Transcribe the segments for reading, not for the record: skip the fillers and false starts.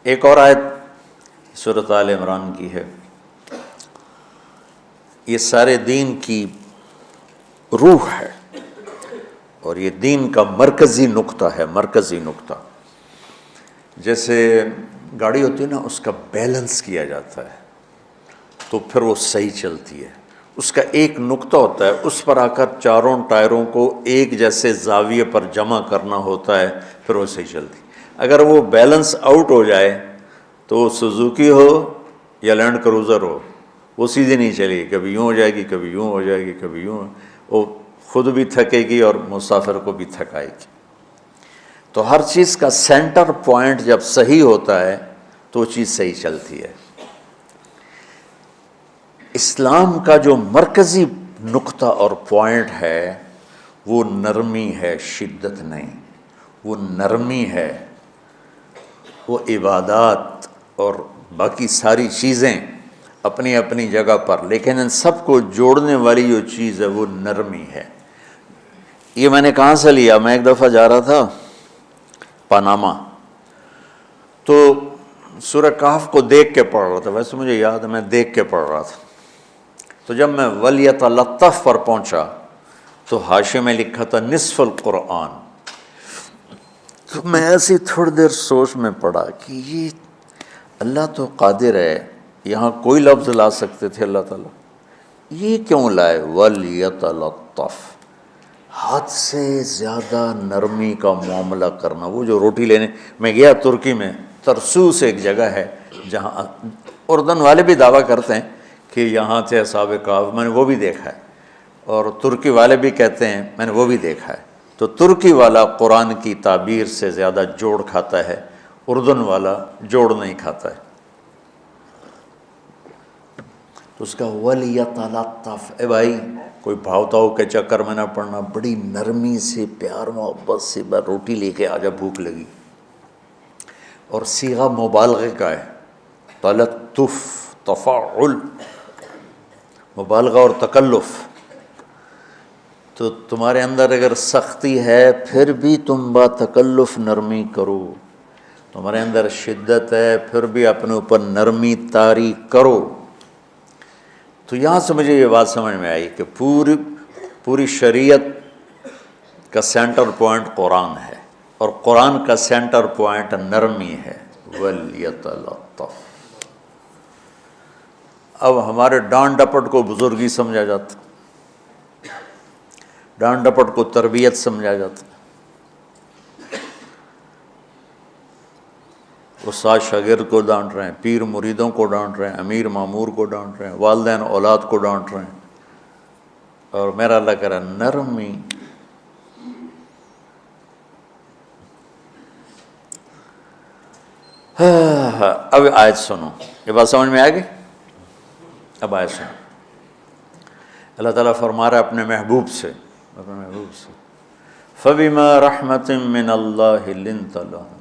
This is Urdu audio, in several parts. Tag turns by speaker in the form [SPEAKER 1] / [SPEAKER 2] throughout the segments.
[SPEAKER 1] ایک اور آیت سورۃ آل عمران کی ہے، یہ سارے دین کی روح ہے اور یہ دین کا مرکزی نقطہ ہے، مرکزی نقطہ۔ جیسے گاڑی ہوتی ہے نا، اس کا بیلنس کیا جاتا ہے تو پھر وہ صحیح چلتی ہے۔ اس کا ایک نقطہ ہوتا ہے، اس پر آ کر چاروں ٹائروں کو ایک جیسے زاویے پر جمع کرنا ہوتا ہے، پھر وہ صحیح چلتی ہے۔ اگر وہ بیلنس آؤٹ ہو جائے تو سوزوکی ہو یا لینڈ کروزر ہو، وہ سیدھی نہیں چلے گی، کبھی یوں ہو جائے گی، کبھی یوں ہو جائے گی، کبھی یوں، وہ خود بھی تھکے گی اور مسافر کو بھی تھکائے گی۔ تو ہر چیز کا سینٹر پوائنٹ جب صحیح ہوتا ہے تو وہ چیز صحیح چلتی ہے۔ اسلام کا جو مرکزی نقطہ اور پوائنٹ ہے وہ نرمی ہے، شدت نہیں، وہ نرمی ہے۔ وہ عبادات اور باقی ساری چیزیں اپنی اپنی جگہ پر، لیکن ان سب کو جوڑنے والی جو چیز ہے وہ نرمی ہے۔ یہ میں نے کہاں سے لیا؟ میں ایک دفعہ جا رہا تھا پاناما، تو سورہ کہف کو دیکھ کے پڑھ رہا تھا، ویسے مجھے یاد ہے میں دیکھ کے پڑھ رہا تھا۔ تو جب میں وَلْيَتَلَطَّفْ پر پہنچا تو حاشیے میں لکھا تھا نصف القرآن۔ تو میں ایسی تھوڑی دیر سوچ میں پڑا کہ یہ اللہ تو قادر ہے، یہاں کوئی لفظ لا سکتے تھے اللہ تعالیٰ، یہ کیوں لائے وَلْيَتَلَطَّفْ؟ حد سے زیادہ نرمی کا معاملہ کرنا۔ وہ جو روٹی لینے میں گیا ترکی میں، ترسوس ایک جگہ ہے جہاں اردن والے بھی دعویٰ کرتے ہیں کہ یہاں تھے اصحاب کہف، میں نے وہ بھی دیکھا ہے، اور ترکی والے بھی کہتے ہیں میں نے وہ بھی دیکھا ہے۔ تو ترکی والا قرآن کی تعبیر سے زیادہ جوڑ کھاتا ہے، اردن والا جوڑ نہیں کھاتا ہے۔ تو اس کا وَلْيَتَلَطَّفْ، اے بھائی کوئی بھاؤ تاؤ کے چکر میں نہ پڑنا، بڑی نرمی سے پیار محبت سے روٹی لے کے آجا، بھوک لگی۔ اور صیغہ مبالغے کا ہے، تلطف، تفاعل، مبالغہ اور تکلف۔ تو تمہارے اندر اگر سختی ہے پھر بھی تم با تکلف نرمی کرو، تمہارے اندر شدت ہے پھر بھی اپنے اوپر نرمی طاری کرو۔ تو یہاں سے مجھے یہ بات سمجھ میں آئی کہ پوری شریعت کا سینٹر پوائنٹ قرآن ہے، اور قرآن کا سینٹر پوائنٹ نرمی ہے، وَلْيَتَلَطَّفْ۔ اب ہمارے ڈانٹ ڈپٹ کو بزرگی سمجھا جاتا، ڈانٹ ڈپٹ کو تربیت سمجھا جاتا، استاد شاگرد کو ڈانٹ رہے ہیں، پیر مریدوں کو ڈانٹ رہے ہیں، امیر مامور کو ڈانٹ رہے ہیں، والدین اولاد کو ڈانٹ رہے ہیں، اور میرا اللہ کہہ رہا ہے نرمی۔ اب آیت سنو، یہ بات سمجھ میں آ گئی؟ اب آیت سنو، اللہ تعالیٰ فرما رہا ہے اپنے محبوب سے، فَبِمَا رَحْمَةٍ مِّنَ اللَّهِ لِنْتَ لَهُمْ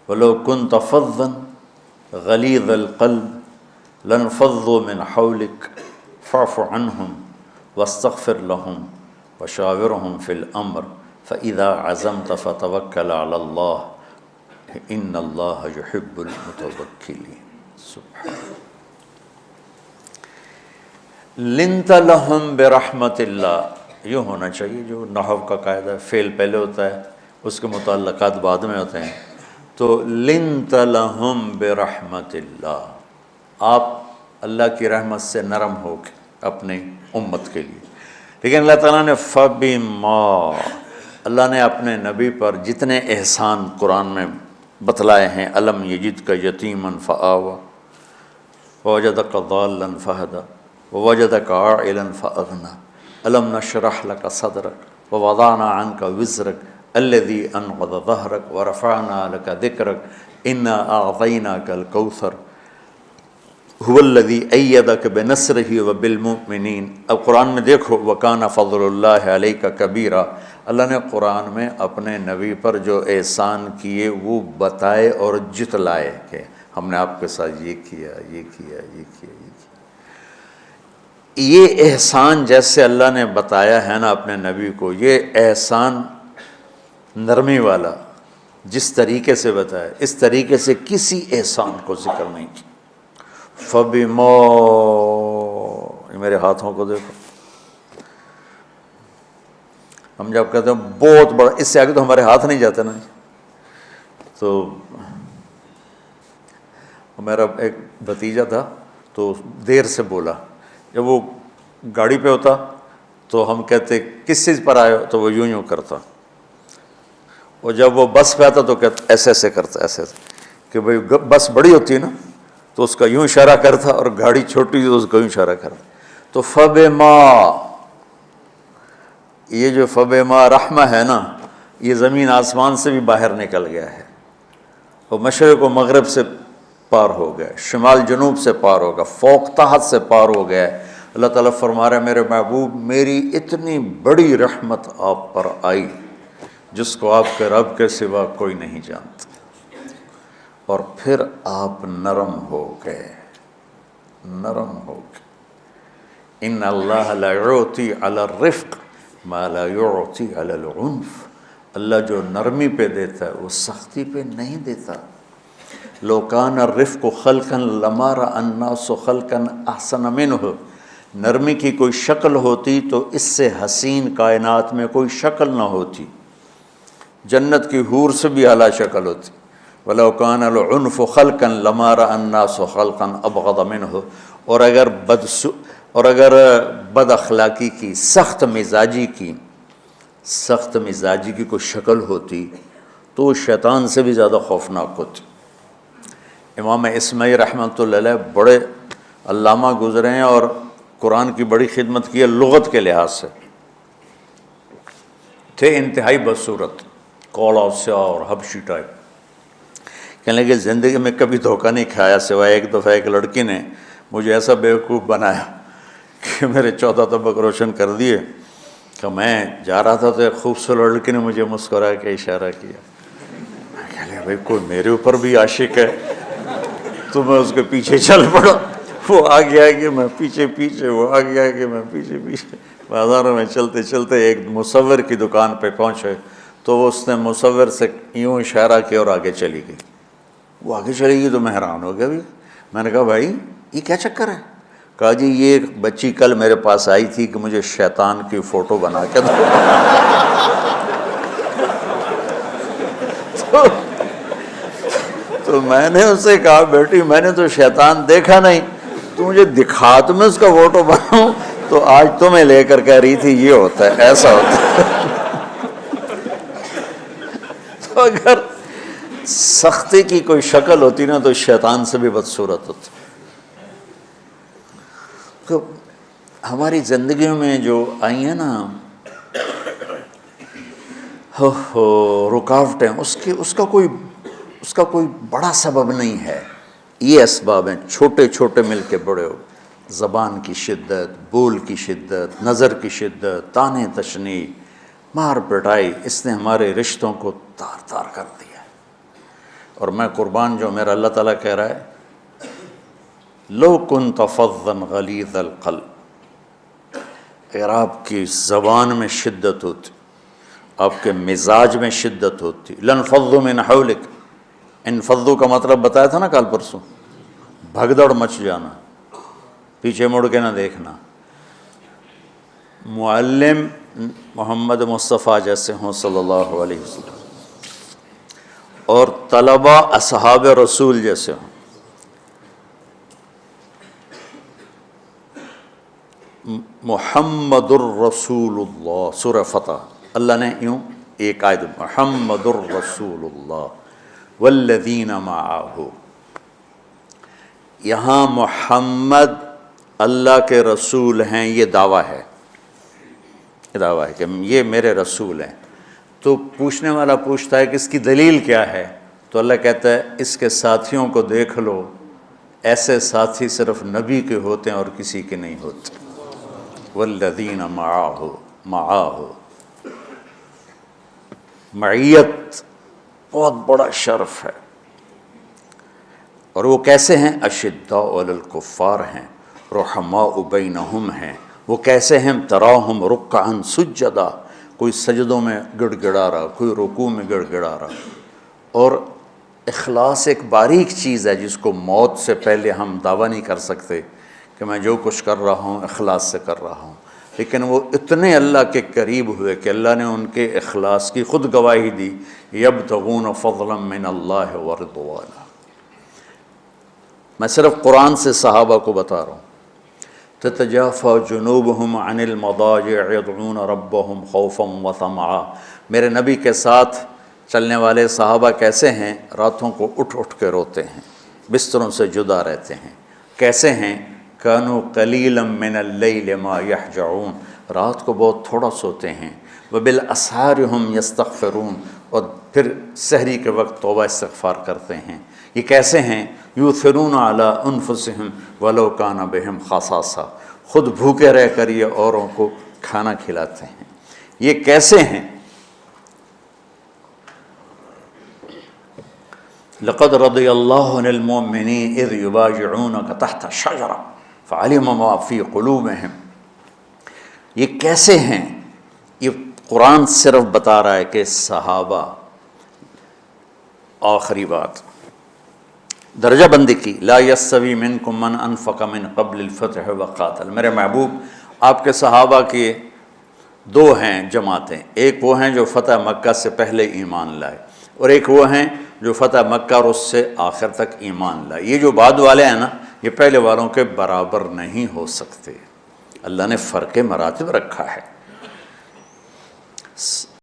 [SPEAKER 1] وَلَوْ كُنْتَ فَظًّا غَلِيظَ الْقَلْبِ لَانفَضُّوا مِنْ حَوْلِكَ فَاعْفُ عَنْهُمْ وَاسْتَغْفِرْ لَهُمْ وَشَاوِرْهُمْ فِي الْأَمْرِ فَإِذَا عَزَمْتَ فَتَوَكَّلْ عَلَى اللَّهِ إِنَّ اللَّهَ يُحِبُّ الْمُتَوَكِّلِينَ۔ سبحان لِنْتَ لَهُمْ بِرَحْمَةِ اللَّهِ، یوں ہونا چاہیے، جو نحو کا قاعدہ ہے، فعل پہلے ہوتا ہے اس کے متعلقات بعد میں ہوتے ہیں۔ تو لِنْتَ لَهُمْ بِرَحْمَةِ اللَّهِ، آپ اللہ کی رحمت سے نرم ہو کے اپنے امت کے لیے۔ لیکن اللہ تعالیٰ نے فَبِمَا، اللہ نے اپنے نبی پر جتنے احسان قرآن میں بتلائے ہیں، أَلَمْ يَجِدْكَ يَتِيمًا فَآوَىٰ وَوَجَدَكَ ضَالًّا فَهَدَىٰ وَوَجَدَكَ عَائِلًا فَأَغْنَىٰ أَلَمْ نَشْرَحْ لَكَ صَدْرَكَ وَوَضَعْنَا عَنْكَ وِزْرَكَ الَّذِي أَنقَضَ ظَهْرَكَ وَرَفَعْنَا لَكَ ذِكْرَكَ إِنَّا أَعْطَيْنَاكَ الْكَوْثَرَ هُوَ الَّذِي أَيَّدَكَ بِنَصْرِهِ وَبِالْمُؤْمِنِينَ۔ اب قرآن میں دیکھو وَكَانَ فَضْلُ اللَّهِ عَلَيْكَ كَبِيرًا، اللہ نے قرآن میں اپنے نبی پر جو احسان کیے وہ بتائے اور جتلائے کہ ہم نے آپ کے ساتھ یہ کیا، یہ کیا، یہ کیا، یہ کیا۔ یہ احسان جیسے اللہ نے بتایا ہے نا اپنے نبی کو، یہ احسان نرمی والا، جس طریقے سے بتایا اس طریقے سے کسی احسان کو ذکر نہیں کیا۔ فَبِمَا، میرے ہاتھوں کو دیکھو، ہم جب کہتے ہیں بہت بڑا، اس سے آگے تو ہمارے ہاتھ نہیں جاتے نا۔ تو میرا ایک بھتیجا تھا، تو دیر سے بولا، جب وہ گاڑی پہ ہوتا تو ہم کہتے کس چیز پر آئے ہو، تو وہ یوں یوں کرتا، اور جب وہ بس پہ آتا تو کہتا ایسے ایسے کرتا، ایسے ایسے، کہ بھئی بس بڑی ہوتی ہے نا تو اس کا یوں اشارہ کرتا، اور گاڑی چھوٹی تو اس کا یوں اشارہ کرتا۔ تو فَبِمَا، یہ جو فَبِمَا رحمہ ہے نا، یہ زمین آسمان سے بھی باہر نکل گیا ہے، اور مشرق و مغرب سے پار ہو گیا، شمال جنوب سے پار ہو گیا، فوق تحت سے پار ہو گیا ہے۔ اللہ تعالیٰ فرما رہا ہے میرے محبوب میری اتنی بڑی رحمت آپ پر آئی جس کو آپ کے رب کے سوا کوئی نہیں جانتا، اور پھر آپ نرم ہو گئے، نرم ہو گئے۔ ان اللہ لا یعطی علی الرفق ما لا یعطی علی العنف، اللہ جو نرمی پہ دیتا ہے وہ سختی پہ نہیں دیتا۔ لو کان الرفق خلقا لما رأى الناس خلقا احسن منہ، نرمی کی کوئی شکل ہوتی تو اس سے حسین کائنات میں کوئی شکل نہ ہوتی، جنت کی حور سے بھی اعلیٰ شکل ہوتی۔ وَلَوْ كَانَ الْعُنْفُ خَلْقًا لَمَا رَأَى النَّاسُ خَلْقًا أَبْغَضَ مِنْهُ، اور اگر بد اخلاقی کی، سخت مزاجی کی کوئی شکل ہوتی تو وہ شیطان سے بھی زیادہ خوفناک ہوتی۔ امام اسماعیل رحمۃ اللہ علیہ بڑے علامہ گزرے ہیں اور قرآن کی بڑی خدمت کی ہے لغت کے لحاظ سے، تھے انتہائی بدصورت، کوڑا سیاہ اور حبشی ٹائپ۔ کہنے لگے زندگی میں کبھی دھوکہ نہیں کھایا سوائے ایک دفعہ ایک لڑکی نے مجھے ایسا بیوقوف بنایا کہ میرے 14 طبق روشن کر دیے، کہ میں جا رہا تھا تو ایک خوبصورت لڑکی نے مجھے مسکرا کے اشارہ کیا، میں کہہ لیا بھائی کوئی میرے اوپر بھی عاشق ہے، تو میں اس کے پیچھے چل پڑا، وہ آگے آگے میں پیچھے پیچھے، وہ آگے آگے میں پیچھے پیچھے، بازاروں میں چلتے چلتے ایک مصور کی دکان پہ پہنچے تو اس نے مصور سے یوں اشارہ کیا اور آگے چلی گئی۔ وہ آگے چلی گئی تو میں حیران ہو گیا بھی، میں نے کہا بھائی یہ کیا چکر ہے؟ کہا جی یہ ایک بچی کل میرے پاس آئی تھی کہ مجھے شیطان کی فوٹو بنا کے دو۔ تو میں نے اس سے کہا بیٹی میں نے تو شیطان دیکھا نہیں، تو مجھے دکھا تو میں اس کا فوٹو بناؤں، تو آج تمہیں لے کر کہہ رہی تھی یہ ہوتا ہے ایسا ہوتا ہے۔ تو اگر سختی کی کوئی شکل ہوتی نا تو شیطان سے بھی بدصورت ہوتی۔ تو ہماری زندگیوں میں جو آئی ہیں نا رکاوٹیں، اس کا کوئی بڑا سبب نہیں ہے، یہ اسباب ہیں چھوٹے چھوٹے مل کے بڑے ہو، زبان کی شدت، بول کی شدت، نظر کی شدت، طعنے تشنیع، مار پٹائی، اس نے ہمارے رشتوں کو تار تار کر دیا۔ اور میں قربان جو میرا اللہ تعالیٰ کہہ رہا ہے لو کنت فظا غلیظ القلب، اگر آپ کی زبان میں شدت ہوتی، آپ کے مزاج میں شدت ہوتی، لانفضوا من حولک، انفضوا کا مطلب بتایا تھا نا کل پرسوں، بھگدڑ مچ جانا، پیچھے مڑ کے نہ دیکھنا۔ معلم محمد مصطفیٰ جیسے ہوں صلی اللہ علیہ وسلم، اور طلبہ اصحاب رسول جیسے ہوں، محمد الرسول اللہ، سورہ فتح اللہ نے یوں ایک آیت محمد الرسول اللہ والذین معہ، یہاں محمد اللہ کے رسول ہیں، یہ دعویٰ ہے، یہ دعویٰ ہے کہ یہ میرے رسول ہیں۔ تو پوچھنے والا پوچھتا ہے کہ اس کی دلیل کیا ہے، تو اللہ کہتا ہے اس کے ساتھیوں کو دیکھ لو، ایسے ساتھی صرف نبی کے ہوتے ہیں اور کسی کے نہیں ہوتے۔ والذین معاہ، معیت بہت بڑا شرف ہے۔ اور وہ کیسے ہیں؟ اشداء علی الکفار ہیں، رحماء بینہم ہیں۔ وہ کیسے ہیں؟ تراہم رکعا سجدا، کوئی سجدوں میں گڑ گڑا رہا، کوئی رکوع میں گڑ گڑا رہا، اور اخلاص ایک باریک چیز ہے جس کو موت سے پہلے ہم دعویٰ نہیں کر سکتے کہ میں جو کچھ کر رہا ہوں اخلاص سے کر رہا ہوں، لیکن وہ اتنے اللہ کے قریب ہوئے کہ اللہ نے ان کے اخلاص کی خود گواہی دی، یبتغون فضلا من اللہ ورضوانا۔ میں صرف قرآن سے صحابہ کو بتا رہا ہوں، تتجافى جنوبهم عن المضاجع يدعون ربهم خوفا وطمعا۔ میرے نبی کے ساتھ چلنے والے صحابہ کیسے ہیں؟ راتوں کو اٹھ اٹھ کے روتے ہیں، بستروں سے جدا رہتے ہیں۔ کیسے ہیں؟ كانوا قليلا من الليل ما يهجعون، رات کو بہت تھوڑا سوتے ہیں۔ وبالاسحار هم يستغفرون، اور پھر سحری کے وقت توبہ استغفار کرتے ہیں۔ یہ کیسے ہیں؟ یؤثرون علی انفسهم ولو کان بهم خصاصہ، خود بھوکے رہ کر یہ اوروں کو کھانا کھلاتے ہیں۔ یہ کیسے ہیں؟ لقد رضی اللہ عن المؤمنین اذ یبایعونک تحت الشجرہ فعلم ما فی قلوبہم۔ یہ کیسے ہیں؟ یہ قرآن صرف بتا رہا ہے کہ صحابہ، آخری بات درجہ بندی کی، لا یستوی منکم من انفق من قبل الفتح وقاتل۔ میرے محبوب، آپ کے صحابہ کے دو ہیں جماعتیں، ایک وہ ہیں جو فتح مکہ سے پہلے ایمان لائے، اور ایک وہ ہیں جو فتح مکہ اور اس سے آخر تک ایمان لائے۔ یہ جو بعد والے ہیں نا، یہ پہلے والوں کے برابر نہیں ہو سکتے، اللہ نے فرق مراتب رکھا ہے۔